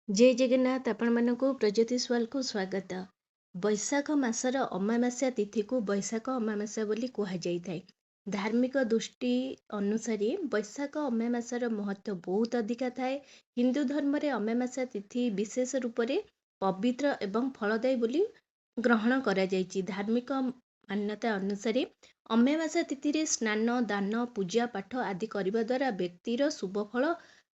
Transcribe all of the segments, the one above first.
जय जगन्नाथ आपण मानक प्रज्योतिष वाल को स्वागत। बैशाख मासर अमावास्या तिथि को बैशाख अमावास्या बोली कह जाए। धार्मिक दृष्टि अनुसार बैशाख अमावास्यार महत्व बहुत अधिका थाए। हिंदू धर्म रे अमावास्या तिथि विशेष रूप से पवित्र एवं फलदायी बोली ग्रहण करा जायछि। धार्मिक मान्यता अनुसार अमावास्या तिथि रे स्नान दान पूजा पाठ आदि करने द्वारा व्यक्तिर शुभ फल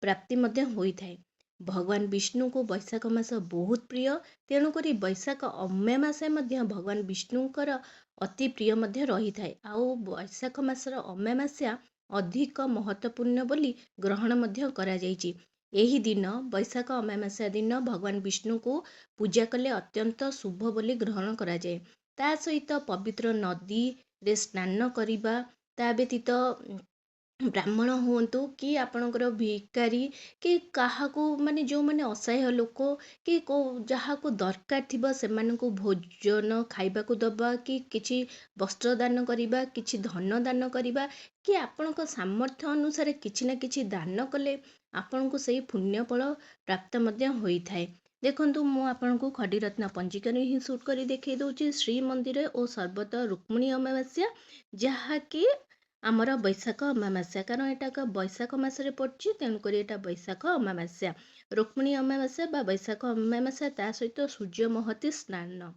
प्राप्ति मध्य होइथाए। भगवान विष्णु को बैशाख मास बहुत प्रिय, तेणुक बैशाख अमावास्या मध्य भगवान विष्णुकर अति प्रिय मध्य रही थाए। आउ बैशाख मासर अमावास्या अधिक महत्वपूर्ण बोली ग्रहण मध्य करा जायछि। एही दिन बैशाख अमावास्या दिन भगवान विष्णु को पूजा कले अत्यंत शुभ बोली ग्रहण करा जाए। ता सहित पवित्र नदी रे स्नान करिबा, ता व्यतीत ब्राह्मण हुंतु कि आपणकर भिकारी कि काहाकू माने जो माने असहाय लोक कि जहाँ को दरकार थिबा सेमानकू भोजन खाइबाकू दबा कि किछि वस्त्र दान करिबा, किछि धन दान करिबा कि आपणक सामर्थ्य अनुसार किछि ना किछि दान कले आपणकू सही पुण्य फल प्राप्त मध्य होइथाए। देखंतु मु आपणकू खडीरत्न पंजिका ही शूट करी देखै दउछि श्रीमंदिर और सर्वत रुक्मिणी अमावास्या, जहाँकि आमर बैशाख अमावास्या, कारण यहाँ बैशाख मसरे पड़े तेणुक यहाँ बैशाख अमावास्या रुक्मिणी अमावास्या बा बैशाख अमावास्या ता सहित सूर्य महती स्नान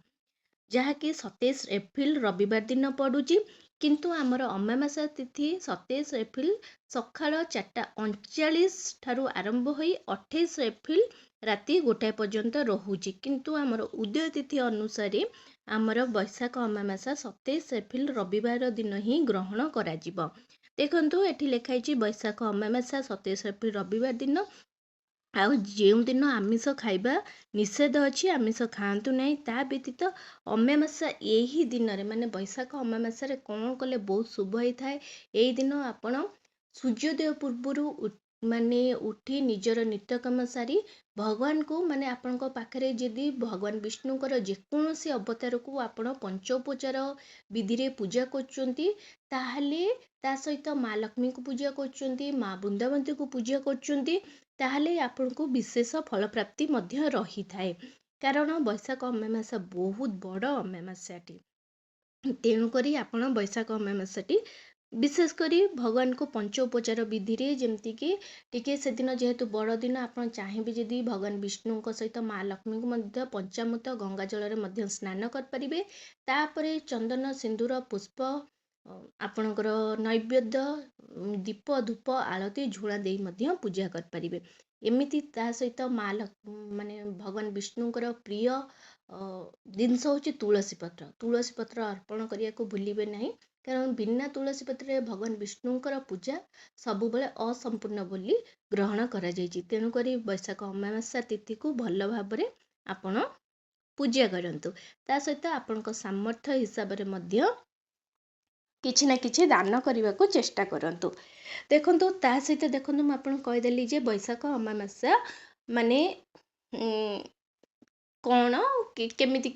जहाँकि 27 एप्रिल रविवार दिन पड़ुची। किंतु आमर अमावास्या तिथि 27 एप्रिल सकाळ 4:39 ठारू आरंभ हो 28 एप्रिल राति 1 पर्यंत रोचे। किंतु आमर उदय तिथि अनुसार आमर बैशाख अमावास्या 27 एप्रिल रविवार दिन ही ग्रहण करा जिवो। देखंतु एठी लिखाई बैशाख अमावास्या 27 एप्रिल रविवार दिन। आउ जो दिन आमिष खाइबा निषेध अच्छी, आमिष खातु नहीं। ता व्यतीत अमावास्या यही दिन माने बैशाख अमावास्या कौन कले बहुत शुभ होता है। यही दिन आपण सूर्योदय पूर्व माने उठी निजर नित्यकर्म सारी भगवान को माने आपण पाखरे जदि भगवान विष्णुकर जेकोसी अवतार को आपण पंचोपचार विधि रे पूजा करचंती, ताहले ता सहित माँ लक्ष्मी को पूजा करचंती, माँ बृंदावती को पूजा करचंती, ताहले आपण को विशेष फल प्राप्ति मध्य रही थाए। कारण बैशाख अमावास्या बहुत बड़ अमावास्याटी, तेणुक आपण बैशाख अमावास्याटी विशेषकर भगवान को पंचोपचार विधि रे जमती कि टिके से दिन जेहेतु बड़ दिन आपण चाहिए जदि भगवान विष्णु सहित माँ लक्ष्मी को मध्य पंचामृत गंगा जल में स्नान करें। तापर चंदन सिंदूर पुष्प आपणकर नैवेद्य दीप धूप आलती झोला दे मध्य पूजा करें। एमती ता सहित माँ माने भगवान विष्णुकर प्रिय जिनस हूँ तुलसी पत्र। तुलसी पत्र अर्पण करने को भूलिबे नहीं, कारण बिना तुलसी पत्र भगवान विष्णुकर पूजा सबु बेले असंपूर्ण बोली ग्रहण करा जायछि। तेणुक बैशाख अमावास्या तिथि को भल भाव में आपण पूजा करंतु। ता सहित आपण सामर्थ्य हिसाब से मध्य किछि ना किछि दान करने को चेष्टा करंतु। देखंतु ता सहित देखंतु मैं आपन कहिदेली जे बैशाख अमावास्या माने कौन केमिति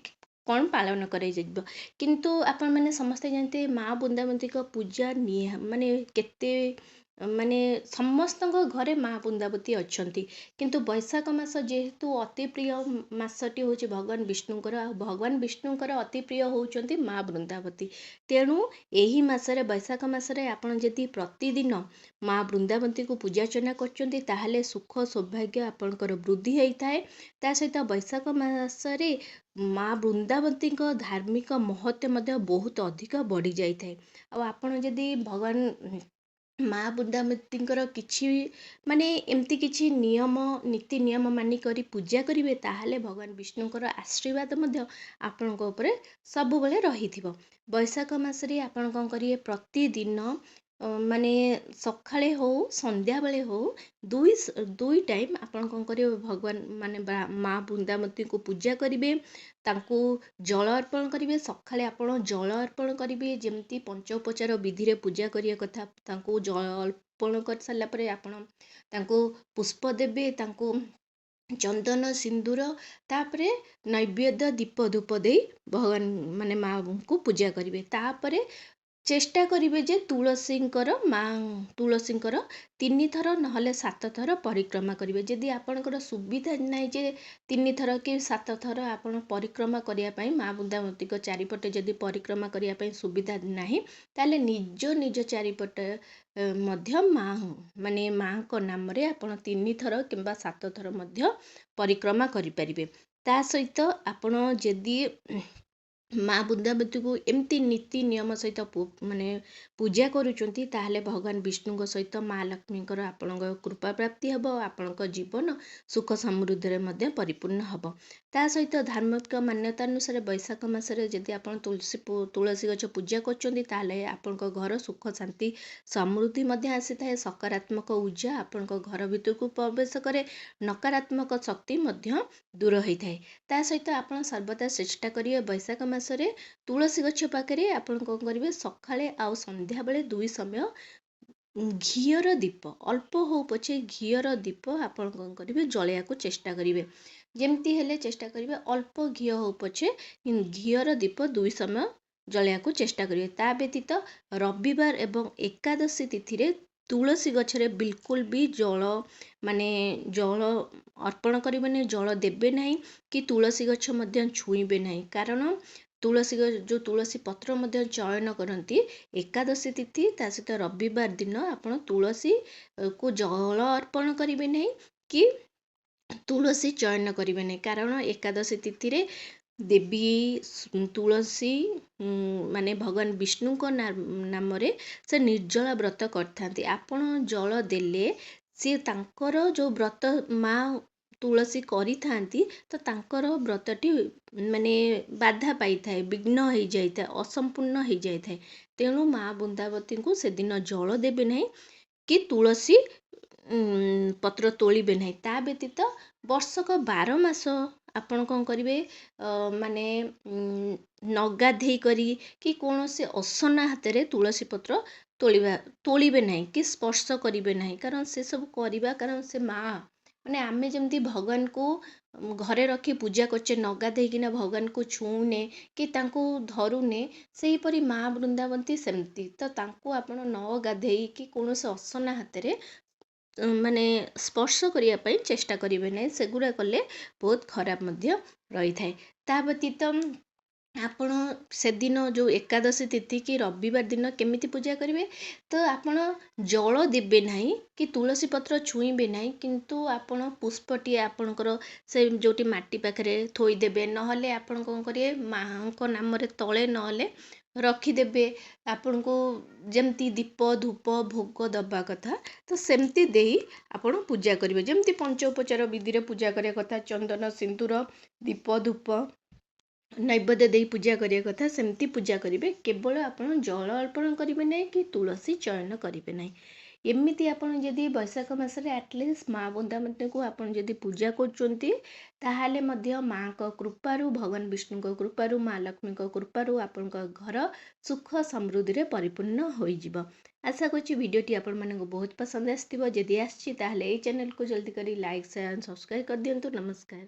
कौन पालन करे जाइबो। किंतु आपण माने समस्ते जानते माँ बृंदावती को पूजा माने केते माने समस्त घरे माँ बृंदावती अच्छंती। किंतु बैशाख मास जेहेतु अति प्रिय मासटी होची भगवान विष्णुकर, भगवान विष्णुकर अति प्रिय होउचंती माँ बृंदावती। तेणु एही मासरे बैशाख मासरे आपण जदि प्रतिदिन माँ बृंदावती को पूजार्चना करचंती, ताहले सुख सौभाग्य आपणकर वृद्धि होइथाए। ता सहित बैशाख मासरे माँ बृंदावती धार्मिक महत्व मध्य बहुत अधिक बढ़ी जाए। आपण जदि भगवान माँ बृंदावती किछि माने एमती किछि नियम नीति नियम मानी करी पूजा करिवे, ताहले भगवान विष्णुकर आशीर्वाद मध्य आपणक उपरे सब बेले रहिथिबो। बैशाख मासरे आपण कौन करिए प्रतिदिन माने सकाळे हो संध्या बेले हो दुई टाइम आपण कौन करिए भगवान माने माँ बृंदावती को पूजा करिवे, तांको जल अर्पण करिवे। सकाळे आपण जल अर्पण करिवे, जेमती पंचोपचार विधि रे पूजा करिया कथा तांको जल अर्पण कर सारला परे आपण तांको पुष्प देबे, तांको चंदन सिंदूर तापरे नैवेद्य दीप धूप दे भगवान माने माँ को पूजा करिवे। तापरे चेष्टा करिवे जे तुलसींकर 3 थर नहले 7 थर परिक्रमा करिवे। जदि आपणकर सुविधा नाही जे 3 थर कि 7 थर आपण परिक्रमा करिया पई माँ बुंदावतीक चारिपटे जदि परिक्रमा करिया पई सुविधा नाही ताले निज चारिपटे मध्य माँ माने माँक नामरे आपण 3 थर किंबा 7 थर मध्य परिक्रमा करिपारिबे। ता सहित आपण जदि माँ बुंदावती को एमती नीति नियम सहित माने पूजा करूचंती ताहले भगवान विष्णु सहित माँ लक्ष्मी आपण कृपा प्राप्ति हम आपण जीवन सुख समृद्धि रे मध्य परिपूर्ण हम। ता सहित धार्मिक मान्यता अनुसार वैशाख मासरे जदि आपण तुलसी गछ पूजा करचंती ताहले आपण घर सुख शांति समृद्धि मध्य आसी थाए। सकारात्मक ऊर्जा आपण घर भीतर को प्रवेश करे, नकारात्मक शक्ति मध्य दूर होई थाए। ता सहित आपण सर्वदा चेष्टा करिए वैशाख मासरे तुलसी गछ पाखरे आपण कौन करेंगे सकाळे आउ संध्या बेले 2 समय घीयर दीप अल्प हो पछे घीयर दीप आपण कौन करेंगे जलिया को चेष्टा करिवे। जेमती हेले चेष्टा करिवे अल्प घी हो पछे घीयर दीप 2 समय जलिया को चेष्टा करिवे। ता व्यतीत रविवार एवं एकादशी तिथि रे तुलसी गछरे बिल्कुल भी जल माने जल अर्पण करिबेनी, जल देबे नहीं कि तुलसी गछ मध्य छुईबे नहीं। कारण तुलसी जो तुलसी पत्र मध्य चयन करती एकादशी तिथि ता सहित रविवार दिन आपण तुलसी को जल अर्पण करिबे नहीं कि तुलसी चयन करिबे नहीं। कारण एकादशी तिथि रे देवी तुलसी माने भगवान विष्णु को नाम रे से निर्जला व्रत करथांती। आपण जल देले से तांकर जो व्रत माँ तुलसी करी थांती तो तांकर व्रतटी माने बाधा पाई थाए, विघ्न हो जाई थाए, असंपूर्ण हो जाई थाए। तेणु माँ बुंदावती को से दिन जल देबे नहीं कि तुलसी पत्र तोलिबे नहीं। ता व्यतीत वर्षक 12 मास आपण कौन करिवे माने नगाधेई करी कि कौनसी असना हाथ रे तुलसी पत्र तोलिबे नहीं कि स्पर्श करिवे नहीं। कारण से सब करिबा कारण से माँ माने आमे जमती भगवान को घरे रखी पूजा करचे नगाधेई किना भगवान को छूने कि तांको धरुने सेही परी माँ वृंदावंती सेमती तो तांको आपण न गाधेई कि कौनसी असना हाथ रे माने स्पर्श करिया पई चेष्टा करिवे नहीं। सेगुड़ा कले बहुत खराब मध्य रही थाए। ता व्यतीत आपण से दिन जो एकादशी तिथि कि रविवार दिन केमिति पूजा करिवे तो आपण जल देबे नहीं कि तुलसी पत्र छुईबे नहीं किंतु आपण पुष्पटी आपणकर से जोटी माटी पाखरे थोई देबे नहले आपण कोन करिए माँ को नाम रे तळे नहले रखिदेबे। आपण को जमती दीप धूप भोग दबा कथा तो सेमती देई आपण पूजा करिवे। जेमती पंचोपचार विधि रे पूजा करिया कथा चंदन सिंदूर दीप धूप नैवेद्य देई पूजा करिया कथा सेमती पूजा करिवे। केवल आपण जल अर्पण करिवे नहीं कि तुलसी चयन करिवे नहीं। एमिति आपण जदि वैशाख मासरे एटलिस्ट माँ बुंदावती को आपण जदि पूजा करचंती ताहाले मध्य माँ को कृपारु भगवान विष्णु को कृपारु माँ लक्ष्मी को कृपारु आपण घर सुख समृद्धि रे परिपूर्ण होई जिवो। आशा करछि वीडियोटी आपण मानक बहुत पसंद आस्थिबो। जदि आछि ताहाले ए चैनल को जल्दी करी लाइक शेयर एंड सब्सक्राइब कर दियंतु। नमस्कार।